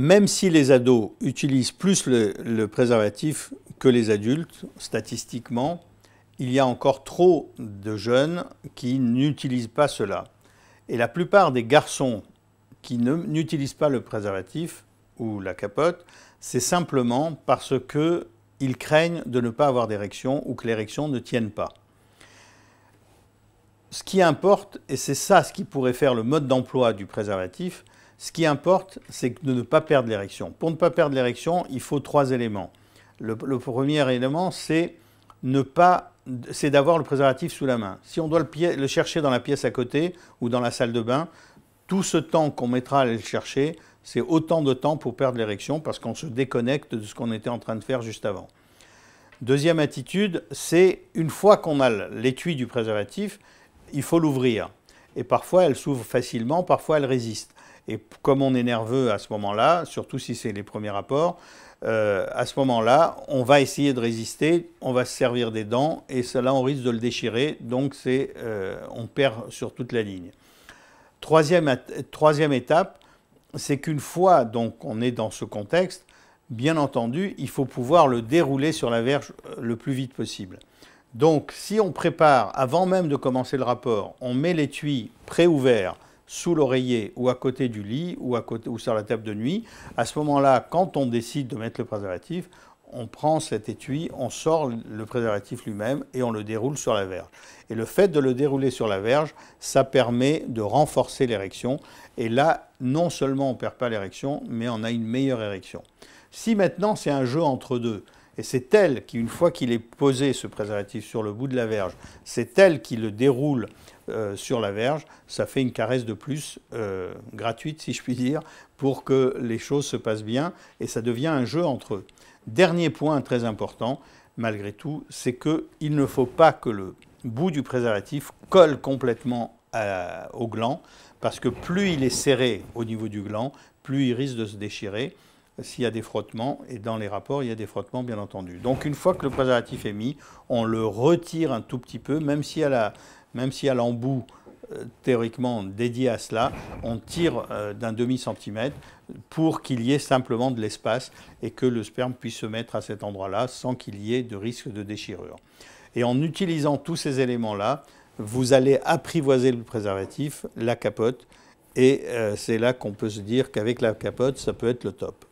même si les ados utilisent plus le préservatif que les adultes, statistiquement, il y a encore trop de jeunes qui n'utilisent pas cela. Et la plupart des garçons qui n'utilisent pas le préservatif ou la capote, c'est simplement parce qu'ils craignent de ne pas avoir d'érection ou que l'érection ne tienne pas. Ce qui importe, et c'est ça ce qui pourrait faire le mode d'emploi du préservatif, ce qui importe, c'est de ne pas perdre l'érection. Pour ne pas perdre l'érection, il faut 3 éléments. Le premier élément, c'est d'avoir le préservatif sous la main. Si on doit le chercher dans la pièce à côté ou dans la salle de bain, tout ce temps qu'on mettra à aller le chercher, c'est autant de temps pour perdre l'érection parce qu'on se déconnecte de ce qu'on était en train de faire juste avant. Deuxième attitude, c'est une fois qu'on a l'étui du préservatif, il faut l'ouvrir. Et parfois, elle s'ouvre facilement, parfois, elle résiste. Et comme on est nerveux à ce moment-là, surtout si c'est les premiers rapports, à ce moment-là, on va essayer de résister, on va se servir des dents, et cela, on risque de le déchirer, donc on perd sur toute la ligne. Troisième étape, c'est qu'une fois donc, on est dans ce contexte, bien entendu, il faut pouvoir le dérouler sur la verge le plus vite possible. Donc, si on prépare, avant même de commencer le rapport, on met l'étui pré-ouvert sous l'oreiller ou à côté du lit ou sur la table de nuit, à ce moment-là, quand on décide de mettre le préservatif, on prend cet étui, on sort le préservatif lui-même et on le déroule sur la verge. Et le fait de le dérouler sur la verge, ça permet de renforcer l'érection. Et là, non seulement on ne perd pas l'érection, mais on a une meilleure érection. Si maintenant c'est un jeu entre deux, et c'est elle qui, une fois qu'il est posé, ce préservatif, sur le bout de la verge, c'est elle qui le déroule sur la verge, ça fait une caresse de plus, gratuite si je puis dire, pour que les choses se passent bien, et ça devient un jeu entre eux. Dernier point très important, malgré tout, c'est qu'il ne faut pas que le bout du préservatif colle complètement au gland, parce que plus il est serré au niveau du gland, plus il risque de se déchirer s'il y a des frottements, et dans les rapports, il y a des frottements, bien entendu. Donc une fois que le préservatif est mis, on le retire un tout petit peu, même s'il y a l'embout théoriquement dédié à cela, on tire d'un demi-centimètre pour qu'il y ait simplement de l'espace et que le sperme puisse se mettre à cet endroit-là sans qu'il y ait de risque de déchirure. Et en utilisant tous ces éléments-là, vous allez apprivoiser le préservatif, la capote, et c'est là qu'on peut se dire qu'avec la capote, ça peut être le top.